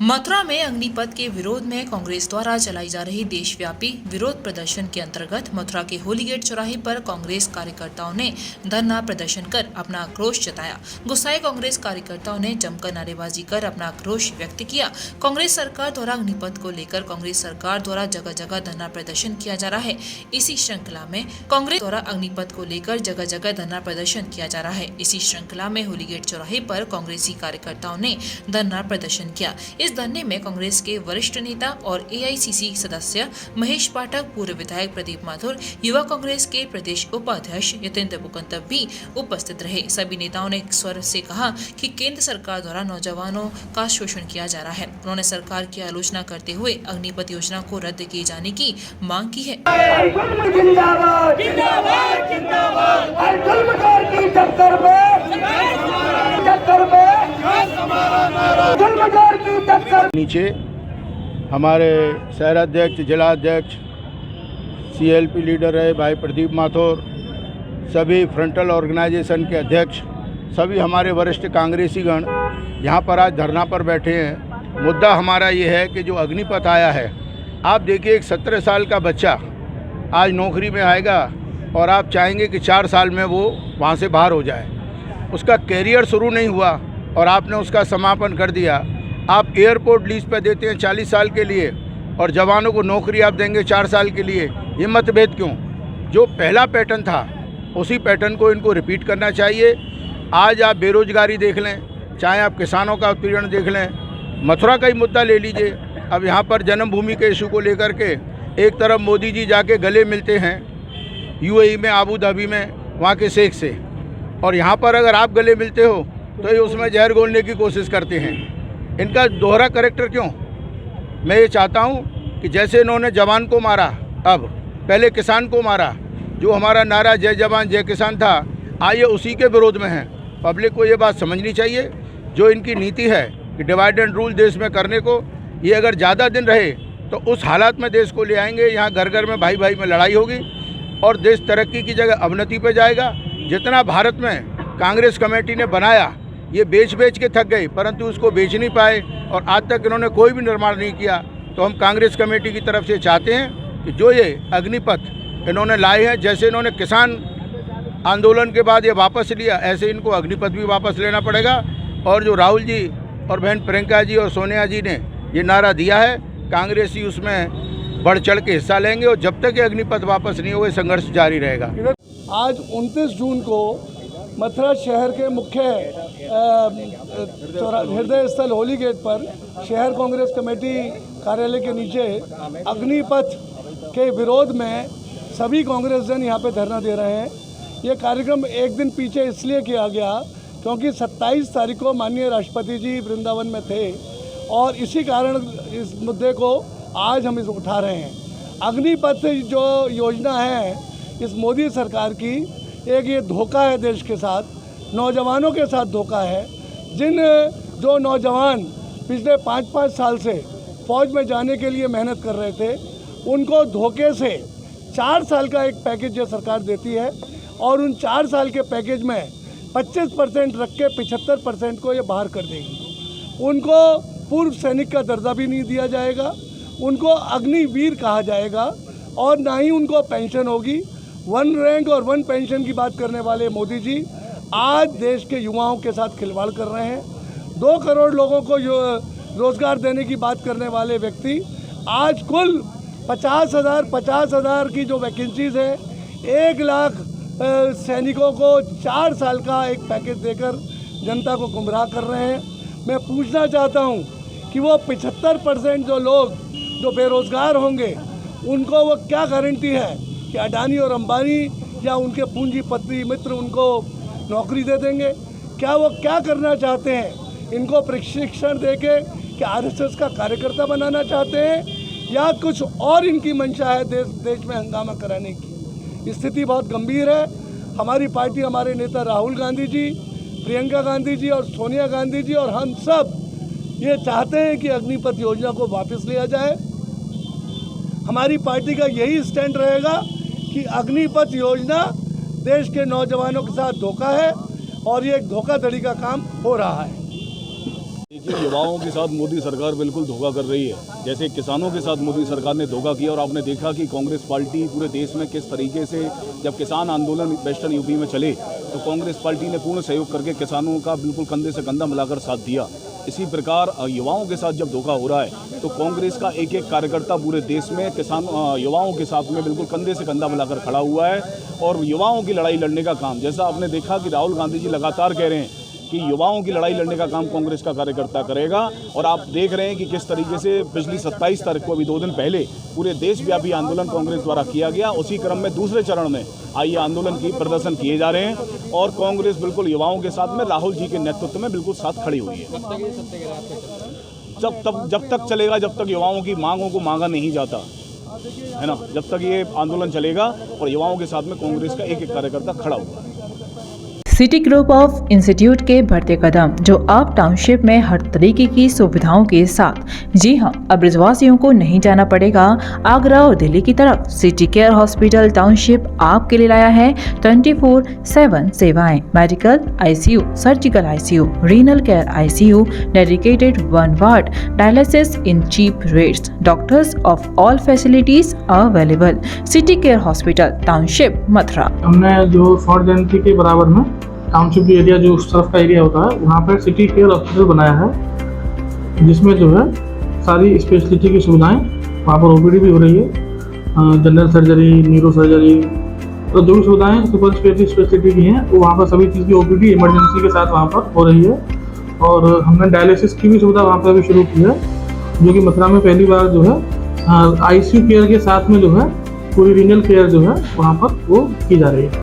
मथुरा में अग्निपथ के विरोध में कांग्रेस द्वारा चलाई जा रही देशव्यापी विरोध प्रदर्शन के अंतर्गत मथुरा के होली गेट चौराहे पर कांग्रेस कार्यकर्ताओं ने धरना प्रदर्शन कर अपना आक्रोश जताया। गुस्साए कांग्रेस कार्यकर्ताओं ने जमकर नारेबाजी कर अपना आक्रोश व्यक्त किया। कांग्रेस सरकार द्वारा अग्निपथ को लेकर कांग्रेस सरकार द्वारा जगह जगह धरना प्रदर्शन किया जा रहा है। इसी श्रृंखला में कांग्रेस द्वारा अग्निपथ को लेकर जगह जगह धरना प्रदर्शन किया जा रहा है। इसी श्रृंखला में होली गेट चौराहे पर कांग्रेसी कार्यकर्ताओं ने धरना प्रदर्शन किया। इस धरने में कांग्रेस के वरिष्ठ नेता और एआईसीसी सदस्य महेश पाठक, पूर्व विधायक प्रदीप माथुर, युवा कांग्रेस के प्रदेश उपाध्यक्ष यतेंद्र बुकंतव भी उपस्थित रहे। सभी नेताओं ने एक स्वर से कहा कि केंद्र सरकार द्वारा नौजवानों का शोषण किया जा रहा है। उन्होंने सरकार की आलोचना करते हुए अग्निपथ योजना को रद्द किए जाने की मांग की है। नीचे हमारे शहराध्यक्ष, जिलाध्यक्ष, सीएलपी लीडर है भाई प्रदीप माथुर, सभी फ्रंटल ऑर्गेनाइजेशन के अध्यक्ष, सभी हमारे वरिष्ठ कांग्रेसीगण यहाँ पर आज धरना पर बैठे हैं। मुद्दा हमारा ये है कि जो अग्निपथ आया है, आप देखिए एक 17 साल का बच्चा आज नौकरी में आएगा और आप चाहेंगे कि 4 साल में वो वहाँ से बाहर हो जाए। उसका कैरियर शुरू नहीं हुआ और आपने उसका समापन कर दिया। आप एयरपोर्ट लीज पे देते हैं 40 साल के लिए और जवानों को नौकरी आप देंगे 4 साल के लिए। ये मतभेद क्यों? जो पहला पैटर्न था उसी पैटर्न को इनको रिपीट करना चाहिए। आज आप बेरोजगारी देख लें, चाहे आप किसानों का उत्पीड़न देख लें, मथुरा का ही मुद्दा ले लीजिए। अब यहाँ पर जन्मभूमि के इशू को लेकर के एक तरफ मोदी जी जाके गले मिलते हैं यूएई में, आबू धाबी में, वहाँ के शेख से, और यहाँ पर अगर आप गले मिलते हो तो ये उसमें जहर घोलने की कोशिश करते हैं। इनका दोहरा कैरेक्टर क्यों? मैं ये चाहता हूँ कि जैसे इन्होंने जवान को मारा, अब पहले किसान को मारा, जो हमारा नारा जय जवान जय किसान था, आइए उसी के विरोध में है। पब्लिक को ये बात समझनी चाहिए। जो इनकी नीति है कि डिवाइड एंड रूल देश में करने को, ये अगर ज़्यादा दिन रहे तो उस हालात में देश को ले आएंगे। यहाँ घर घर में भाई भाई में लड़ाई होगी और देश तरक्की की जगह अवनति पे जाएगा। जितना भारत में कांग्रेस कमेटी ने बनाया, ये बेच के थक गए, परंतु उसको बेच नहीं पाए और आज तक इन्होंने कोई भी निर्माण नहीं किया। तो हम कांग्रेस कमेटी की तरफ से चाहते हैं कि जो ये अग्निपथ इन्होंने लाए हैं, जैसे इन्होंने किसान आंदोलन के बाद ये वापस लिया, ऐसे इनको अग्निपथ भी वापस लेना पड़ेगा। और जो राहुल जी और बहन प्रियंका जी और सोनिया जी ने ये नारा दिया है, कांग्रेसी उसमें बढ़ चढ़ के हिस्सा लेंगे और जब तक ये अग्निपथ वापस नहीं होगा संघर्ष जारी रहेगा। आज 29 जून को मथुरा शहर के मुख्य हृदय स्थल होली गेट पर शहर कांग्रेस कमेटी कार्यालय के नीचे अग्निपथ के विरोध में सभी कांग्रेस जन यहाँ पे धरना दे रहे हैं। ये कार्यक्रम एक दिन पीछे इसलिए किया गया क्योंकि 27 तारीख को माननीय राष्ट्रपति जी वृंदावन में थे और इसी कारण इस मुद्दे को आज हम उठा रहे हैं। अग्निपथ जो योजना है इस मोदी सरकार की, एक ये धोखा है देश के साथ, नौजवानों के साथ धोखा है। जो नौजवान पिछले 5-5 साल से फौज में जाने के लिए मेहनत कर रहे थे, उनको धोखे से 4 साल का एक पैकेज ये सरकार देती है और उन 4 साल के पैकेज में 25% रख के 75% को ये बाहर कर देगी। उनको पूर्व सैनिक का दर्जा भी नहीं दिया जाएगा, उनको अग्निवीर कहा जाएगा और ना ही उनको पेंशन होगी। 1 रैंक और 1 पेंशन की बात करने वाले मोदी जी आज देश के युवाओं के साथ खिलवाड़ कर रहे हैं। 2 करोड़ लोगों को रोजगार देने की बात करने वाले व्यक्ति आज कुल 50,000 की जो वैकेंसीज है, 1 लाख सैनिकों को 4 साल का एक पैकेज देकर जनता को गुमराह कर रहे हैं। मैं पूछना चाहता हूं कि वो 75% जो लोग जो बेरोजगार होंगे, उनको वो क्या गारंटी है कि अडानी और अंबानी या उनके पूंजीपति मित्र उनको नौकरी दे देंगे? क्या वो क्या करना चाहते हैं? इनको प्रशिक्षण देके कि आरएसएस का कार्यकर्ता बनाना चाहते हैं या कुछ और इनकी मंशा है देश में हंगामा कराने की? स्थिति बहुत गंभीर है। हमारी पार्टी, हमारे नेता राहुल गांधी जी, प्रियंका गांधी जी और सोनिया गांधी जी और हम सब ये चाहते हैं कि अग्निपथ योजना को वापस लिया जाए। हमारी पार्टी का यही स्टैंड रहेगा कि अग्निपथ योजना देश के नौजवानों के साथ धोखा है और ये एक धोखाधड़ी का काम हो रहा है। देखिए, युवाओं के साथ मोदी सरकार बिल्कुल धोखा कर रही है। जैसे किसानों के साथ मोदी सरकार ने धोखा किया, और आपने देखा कि कांग्रेस पार्टी पूरे देश में किस तरीके से, जब किसान आंदोलन वेस्टर्न यूपी में चले तो कांग्रेस पार्टी ने पूर्ण सहयोग करके किसानों का बिल्कुल कंधे से कंधा मिलाकर साथ दिया। इसी प्रकार युवाओं के साथ जब धोखा हो रहा है तो कांग्रेस का एक एक कार्यकर्ता पूरे देश में युवाओं के साथ में बिल्कुल कंधे से कंधा मिलाकर खड़ा हुआ है और युवाओं की लड़ाई लड़ने का काम, जैसा आपने देखा कि राहुल गांधी जी लगातार कह रहे हैं कि युवाओं की लड़ाई लड़ने का काम कांग्रेस का कार्यकर्ता करेगा। और आप देख रहे हैं कि किस तरीके से पिछली 27 तारीख को, अभी 2 दिन पहले, पूरे देशव्यापी आंदोलन कांग्रेस द्वारा किया गया। उसी क्रम में दूसरे चरण में आइए आंदोलन की प्रदर्शन किए जा रहे हैं और कांग्रेस बिल्कुल युवाओं के साथ में राहुल जी के नेतृत्व में बिल्कुल साथ खड़ी हुई है। जब तक चलेगा, जब तक युवाओं की मांगों को मांगा नहीं जाता है ना, जब तक ये आंदोलन चलेगा और युवाओं के साथ में कांग्रेस का एक एक कार्यकर्ता खड़ा हुआ है। सिटी ग्रुप ऑफ इंस्टीट्यूट के बढ़ते कदम, जो आप टाउनशिप में हर तरीके की सुविधाओं के साथ, जी हां, अब ब्रजवासियों को नहीं जाना पड़ेगा आगरा और दिल्ली की तरफ। सिटी केयर हॉस्पिटल टाउनशिप आपके लिए लाया है 24/7 सेवाएं, medical ICU, surgical ICU, renal care ICU, dedicated 1 ward, dialysis in cheap rates, doctors of all facilities available. City care hospital township Mathura. हमने जो 100 जयंती के बराबर में टाउनशिप एरिया, जो उस तरफ का एरिया होता है, वहाँ पर सिटी केयर हॉस्पिटल बनाया है, जिसमें जो है सारी स्पेशलिटी की सुविधाएं, वहाँ पर ओपीडी भी हो रही है, जनरल सर्जरी, न्यूरो सर्जरी, तो जो भी सुविधाएं सुपर स्पेशलिटी की हैं वो वहाँ पर सभी चीज़ की ओपीडी इमरजेंसी के साथ वहाँ पर हो रही है। और हमने डायलिसिस की भी सुविधा वहाँ पर भी शुरू की है, जो कि मथुरा में पहली बार जो है आईसीयू केयर के साथ में जो है पूरी रीनल केयर जो है वहाँ पर वो की जा रही है।